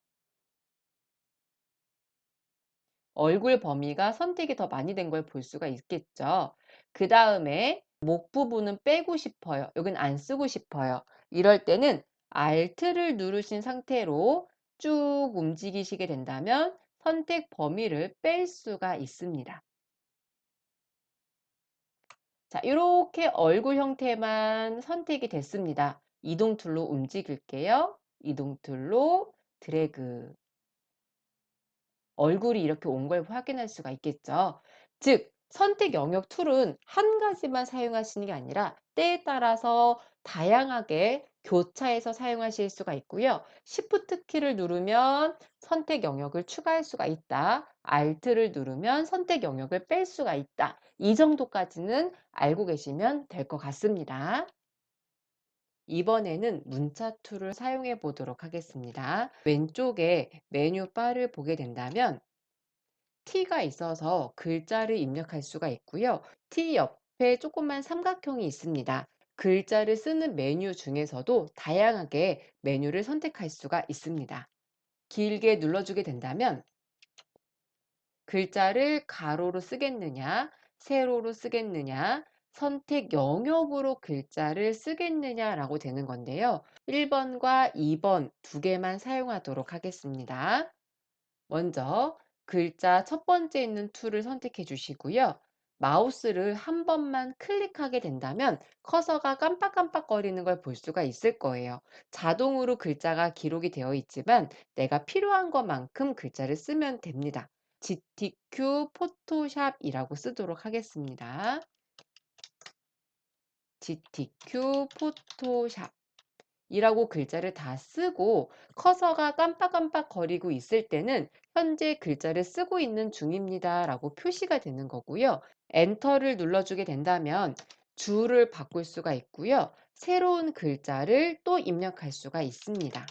얼굴 범위가 선택이 더 많이 된 걸 볼 수가 있겠죠. 그 다음에 목 부분은 빼고 싶어요. 여긴 안 쓰고 싶어요. 이럴 때는 Alt를 누르신 상태로 쭉 움직이시게 된다면 선택 범위를 뺄 수가 있습니다. 자, 이렇게 얼굴 형태만 선택이 됐습니다. 이동 툴로 움직일게요. 이동 툴로 드래그. 얼굴이 이렇게 온 걸 확인할 수가 있겠죠. 즉, 선택 영역 툴은 한 가지만 사용하시는 게 아니라 때에 따라서 다양하게 교차해서 사용하실 수가 있고요. Shift 키를 누르면 선택 영역을 추가할 수가 있다. Alt를 누르면 선택 영역을 뺄 수가 있다. 이 정도까지는 알고 계시면 될 것 같습니다. 이번에는 문자 툴을 사용해 보도록 하겠습니다. 왼쪽에 메뉴 바를 보게 된다면 T가 있어서 글자를 입력할 수가 있고요. T 옆에 조그만 삼각형이 있습니다. 글자를 쓰는 메뉴 중에서도 다양하게 메뉴를 선택할 수가 있습니다. 길게 눌러주게 된다면 글자를 가로로 쓰겠느냐, 세로로 쓰겠느냐, 선택 영역으로 글자를 쓰겠느냐라고 되는 건데요. 1번과 2번 두 개만 사용하도록 하겠습니다. 먼저 글자 첫 번째 있는 툴을 선택해 주시고요. 마우스를 한 번만 클릭하게 된다면 커서가 깜빡깜빡거리는 걸 볼 수가 있을 거예요. 자동으로 글자가 기록이 되어 있지만 내가 필요한 것만큼 글자를 쓰면 됩니다. GTQ 포토샵이라고 쓰도록 하겠습니다. GTQ 포토샵. 이라고 글자를 다 쓰고 커서가 깜빡깜빡 거리고 있을 때는 현재 글자를 쓰고 있는 중입니다 라고 표시가 되는 거고요. 엔터를 눌러주게 된다면 줄을 바꿀 수가 있고요. 새로운 글자를 또 입력할 수가 있습니다.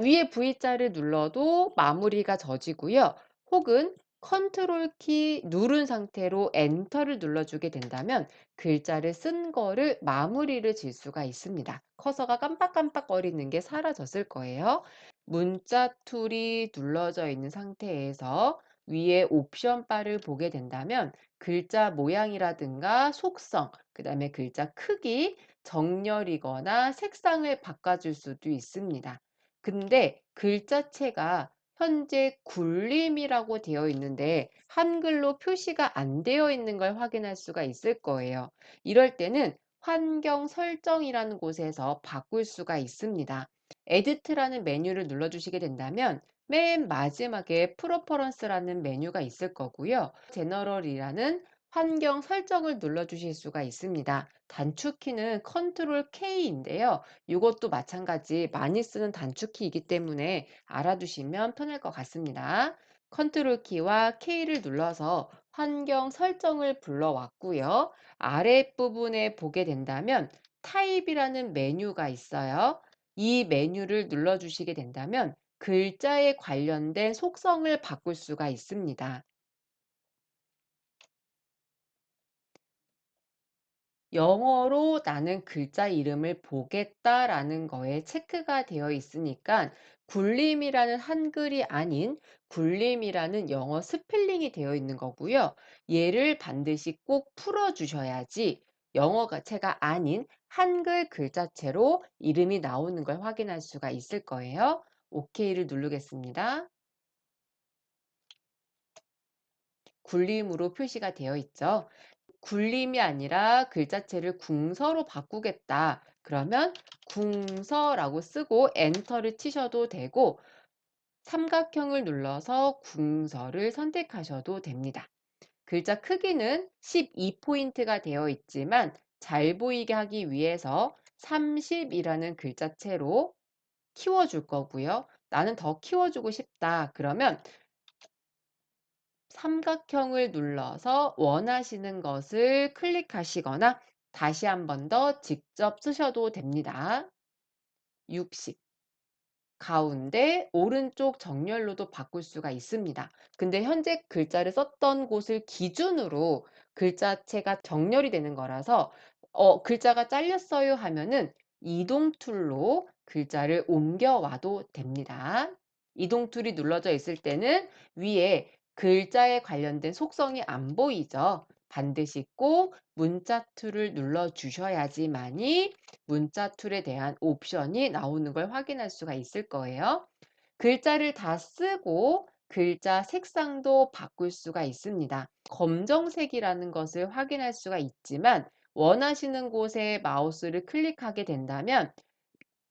위에 V자를 눌러도 마무리가 져지고요. 혹은 컨트롤 키 누른 상태로 엔터를 눌러주게 된다면 글자를 쓴 거를 마무리를 질 수가 있습니다. 커서가 깜빡깜빡거리는 게 사라졌을 거예요. 문자 툴이 눌러져 있는 상태에서 위에 옵션 바를 보게 된다면 글자 모양이라든가 속성, 그 다음에 글자 크기, 정렬이거나 색상을 바꿔줄 수도 있습니다. 근데 글자체가 현재 굴림이라고 되어 있는데 한글로 표시가 안 되어 있는 걸 확인할 수가 있을 거예요. 이럴 때는 환경 설정이라는 곳에서 바꿀 수가 있습니다. 에디트라는 메뉴를 눌러주시게 된다면 맨 마지막에 프로퍼런스라는 메뉴가 있을 거고요. 제너럴이라는 환경 설정을 눌러주실 수가 있습니다. 단축키는 컨트롤 K인데요. 이것도 마찬가지 많이 쓰는 단축키이기 때문에 알아두시면 편할 것 같습니다. 컨트롤 키와 K를 눌러서 환경 설정을 불러왔고요. 아랫부분에 보게 된다면 타입이라는 메뉴가 있어요. 이 메뉴를 눌러주시게 된다면 글자에 관련된 속성을 바꿀 수가 있습니다. 영어로 나는 글자 이름을 보겠다라는 거에 체크가 되어 있으니까 굴림이라는 한글이 아닌 굴림이라는 영어 스펠링이 되어 있는 거고요. 얘를 반드시 꼭 풀어주셔야지 영어 자체가 아닌 한글 글자체로 이름이 나오는 걸 확인할 수가 있을 거예요. OK를 누르겠습니다. 굴림으로 표시가 되어 있죠. 굴림이 아니라 글자체를 궁서로 바꾸겠다. 그러면 궁서라고 쓰고 엔터를 치셔도 되고 삼각형을 눌러서 궁서를 선택하셔도 됩니다. 글자 크기는 12포인트가 되어 있지만 잘 보이게 하기 위해서 30이라는 글자체로 키워줄 거고요. 나는 더 키워주고 싶다. 그러면 삼각형을 눌러서 원하시는 것을 클릭하시거나 다시 한 번 더 직접 쓰셔도 됩니다. 60. 가운데 오른쪽 정렬로도 바꿀 수가 있습니다. 근데 현재 글자를 썼던 곳을 기준으로 글자체가 정렬이 되는 거라서 글자가 잘렸어요 하면은 이동 툴로 글자를 옮겨와도 됩니다. 이동 툴이 눌러져 있을 때는 위에 글자에 관련된 속성이 안 보이죠. 반드시 꼭 문자 툴을 눌러 주셔야지만이 문자 툴에 대한 옵션이 나오는 걸 확인할 수가 있을 거예요. 글자를 다 쓰고 글자 색상도 바꿀 수가 있습니다. 검정색이라는 것을 확인할 수가 있지만 원하시는 곳에 마우스를 클릭하게 된다면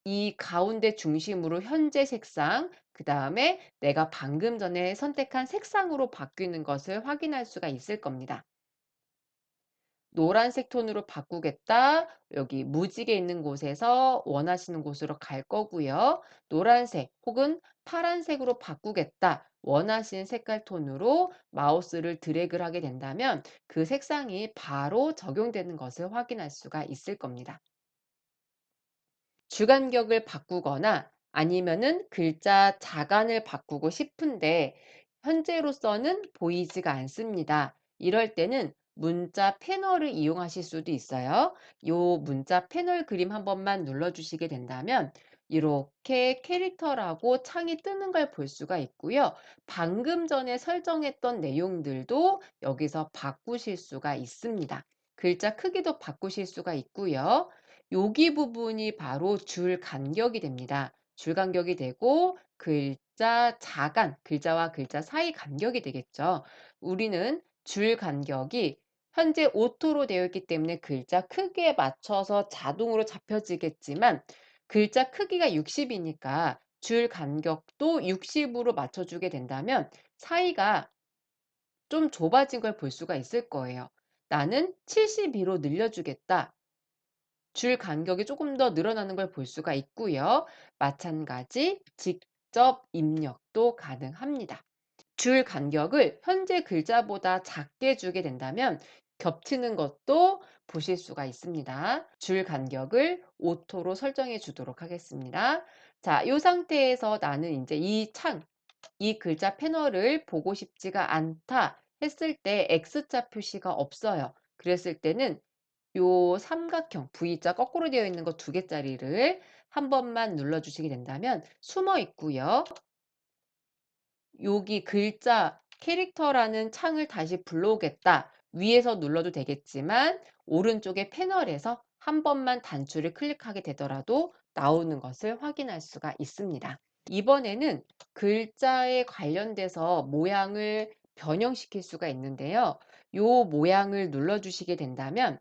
이 가운데 중심으로 현재 색상, 그다음에 내가 방금 전에 선택한 색상으로 바뀌는 것을 확인할 수가 있을 겁니다. 노란색 톤으로 바꾸겠다. 여기 무지개 있는 곳에서 원하시는 곳으로 갈 거고요. 노란색 혹은 파란색으로 바꾸겠다. 원하시는 색깔 톤으로 마우스를 드래그를 하게 된다면 그 색상이 바로 적용되는 것을 확인할 수가 있을 겁니다. 주간격을 바꾸거나 아니면은 글자 자간을 바꾸고 싶은데 현재로서는 보이지가 않습니다. 이럴 때는 문자 패널을 이용하실 수도 있어요. 요 문자 패널 그림 한 번만 눌러주시게 된다면 이렇게 캐릭터라고 창이 뜨는 걸 볼 수가 있고요. 방금 전에 설정했던 내용들도 여기서 바꾸실 수가 있습니다. 글자 크기도 바꾸실 수가 있고요. 여기 부분이 바로 줄 간격이 됩니다. 줄 간격이 되고 글자 자간, 글자와 글자 사이 간격이 되겠죠. 우리는 줄 간격이 현재 오토로 되어 있기 때문에 글자 크기에 맞춰서 자동으로 잡혀지겠지만 글자 크기가 60이니까 줄 간격도 60으로 맞춰주게 된다면 사이가 좀 좁아진 걸 볼 수가 있을 거예요. 나는 72로 늘려주겠다. 줄 간격이 조금 더 늘어나는 걸 볼 수가 있고요. 마찬가지 직접 입력도 가능합니다. 줄 간격을 현재 글자보다 작게 주게 된다면 겹치는 것도 보실 수가 있습니다. 줄 간격을 오토로 설정해 주도록 하겠습니다. 자, 이 상태에서 나는 이제 이 글자 패널을 보고 싶지가 않다 했을 때 X자 표시가 없어요. 그랬을 때는 요 삼각형 V자 거꾸로 되어 있는 거 두 개짜리를 한 번만 눌러 주시게 된다면 숨어 있고요. 여기 글자 캐릭터라는 창을 다시 불러오겠다. 위에서 눌러도 되겠지만 오른쪽에 패널에서 한 번만 단추를 클릭하게 되더라도 나오는 것을 확인할 수가 있습니다. 이번에는 글자에 관련돼서 모양을 변형시킬 수가 있는데요. 요 모양을 눌러주시게 된다면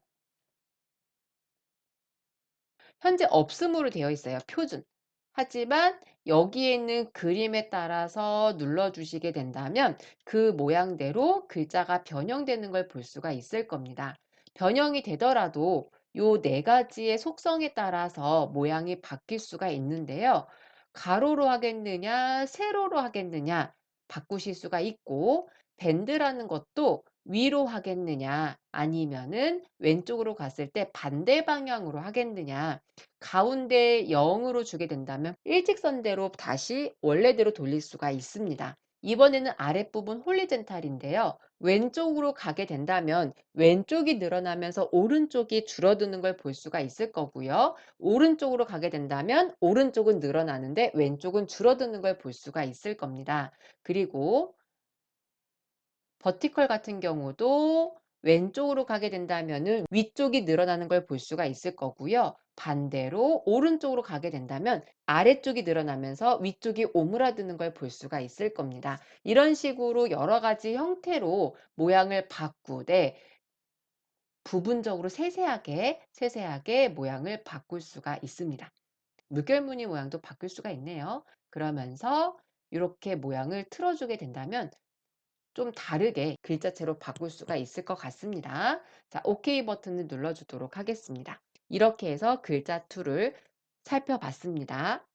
현재 없음으로 되어 있어요. 표준. 하지만 여기에 있는 그림에 따라서 눌러주시게 된다면 그 모양대로 글자가 변형되는 걸 볼 수가 있을 겁니다. 변형이 되더라도 요 네 가지의 속성에 따라서 모양이 바뀔 수가 있는데요. 가로로 하겠느냐, 세로로 하겠느냐 바꾸실 수가 있고 밴드라는 것도 위로 하겠느냐 아니면은 왼쪽으로 갔을 때 반대 방향으로 하겠느냐 가운데 0으로 주게 된다면 일직선대로 다시 원래대로 돌릴 수가 있습니다. 이번에는 아랫부분 홀리젠탈인데요. 왼쪽으로 가게 된다면 왼쪽이 늘어나면서 오른쪽이 줄어드는 걸 볼 수가 있을 거고요. 오른쪽으로 가게 된다면 오른쪽은 늘어나는데 왼쪽은 줄어드는 걸 볼 수가 있을 겁니다. 그리고 버티컬 같은 경우도 왼쪽으로 가게 된다면은 위쪽이 늘어나는 걸 볼 수가 있을 거고요. 반대로 오른쪽으로 가게 된다면 아래쪽이 늘어나면서 위쪽이 오므라드는 걸 볼 수가 있을 겁니다. 이런 식으로 여러 가지 형태로 모양을 바꾸되 부분적으로 세세하게 모양을 바꿀 수가 있습니다. 물결무늬 모양도 바꿀 수가 있네요. 그러면서 이렇게 모양을 틀어주게 된다면 좀 다르게 글자체로 바꿀 수가 있을 것 같습니다. 자, OK 버튼을 눌러주도록 하겠습니다. 이렇게 해서 글자 툴을 살펴봤습니다.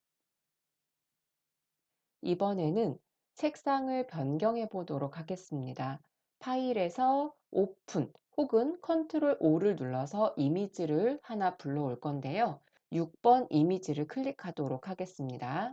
이번에는 색상을 변경해 보도록 하겠습니다. 파일에서 오픈 혹은 컨트롤 O를 눌러서 이미지를 하나 불러올 건데요. 6번 이미지를 클릭하도록 하겠습니다.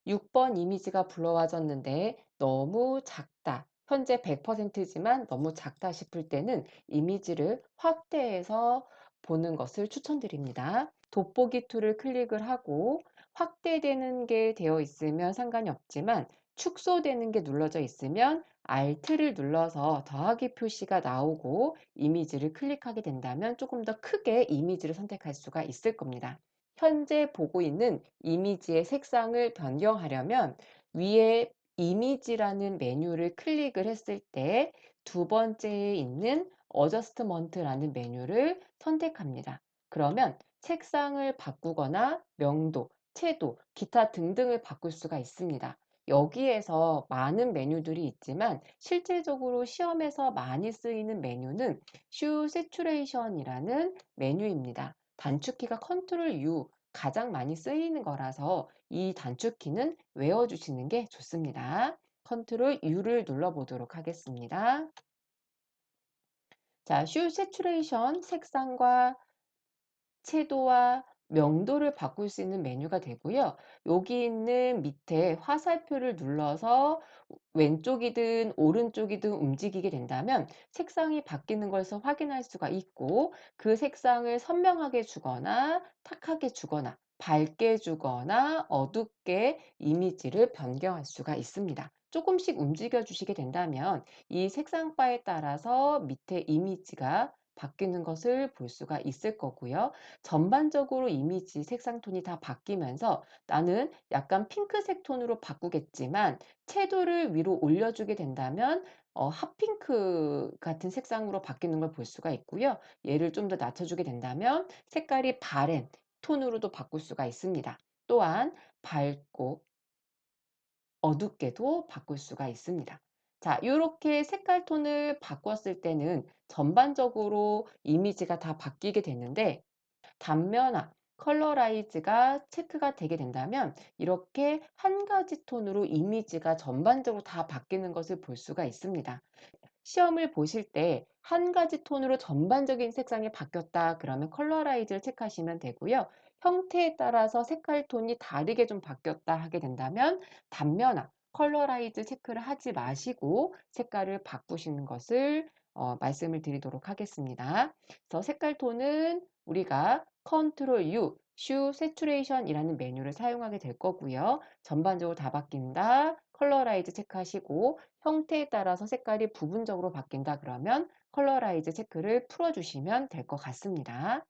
6번 이미지가 불러와졌는데 너무 작다. 현재 100%지만 너무 작다 싶을 때는 이미지를 확대해서 보는 것을 추천드립니다. 돋보기 툴을 클릭을 하고 확대되는 게 되어 있으면 상관이 없지만 축소되는 게 눌러져 있으면 Alt를 눌러서 더하기 표시가 나오고 이미지를 클릭하게 된다면 조금 더 크게 이미지를 선택할 수가 있을 겁니다. 현재 보고 있는 이미지의 색상을 변경하려면 위에 이미지라는 메뉴를 클릭을 했을 때 두 번째에 있는 어저스트먼트라는 메뉴를 선택합니다. 그러면 색상을 바꾸거나 명도, 채도, 기타 등등을 바꿀 수가 있습니다. 여기에서 많은 메뉴들이 있지만 실질적으로 시험에서 많이 쓰이는 메뉴는 슈 세츄레이션이라는 메뉴입니다. 단축키가 컨트롤 U 가장 많이 쓰이는 거라서 이 단축키는 외워주시는 게 좋습니다. 컨트롤 U를 눌러보도록 하겠습니다. 자, 슈 세츄레이션 색상과 채도와 명도를 바꿀 수 있는 메뉴가 되고요. 여기 있는 밑에 화살표를 눌러서 왼쪽이든 오른쪽이든 움직이게 된다면 색상이 바뀌는 것을 확인할 수가 있고 그 색상을 선명하게 주거나 탁하게 주거나 밝게 주거나 어둡게 이미지를 변경할 수가 있습니다. 조금씩 움직여 주시게 된다면 이 색상바에 따라서 밑에 이미지가 바뀌는 것을 볼 수가 있을 거고요. 전반적으로 이미지 색상 톤이 다 바뀌면서 나는 약간 핑크색 톤으로 바꾸겠지만 채도를 위로 올려주게 된다면 핫핑크 같은 색상으로 바뀌는 걸 볼 수가 있고요. 얘를 좀 더 낮춰주게 된다면 색깔이 바랜 톤으로도 바꿀 수가 있습니다. 또한 밝고 어둡게도 바꿀 수가 있습니다. 자, 이렇게 색깔 톤을 바꿨을 때는 전반적으로 이미지가 다 바뀌게 되는데 단면화, 컬러라이즈가 체크가 되게 된다면 이렇게 한 가지 톤으로 이미지가 전반적으로 다 바뀌는 것을 볼 수가 있습니다. 시험을 보실 때 한 가지 톤으로 전반적인 색상이 바뀌었다 그러면 컬러라이즈를 체크하시면 되고요. 형태에 따라서 색깔 톤이 다르게 좀 바뀌었다 하게 된다면 단면화, 컬러라이즈 체크를 하지 마시고 색깔을 바꾸시는 것을 말씀을 드리도록 하겠습니다. 그래서 색깔 톤은 우리가 컨트롤 U, 슈 세츄레이션이라는 메뉴를 사용하게 될 거고요. 전반적으로 다 바뀐다. 컬러라이즈 체크하시고 형태에 따라서 색깔이 부분적으로 바뀐다 그러면 컬러라이즈 체크를 풀어주시면 될 것 같습니다.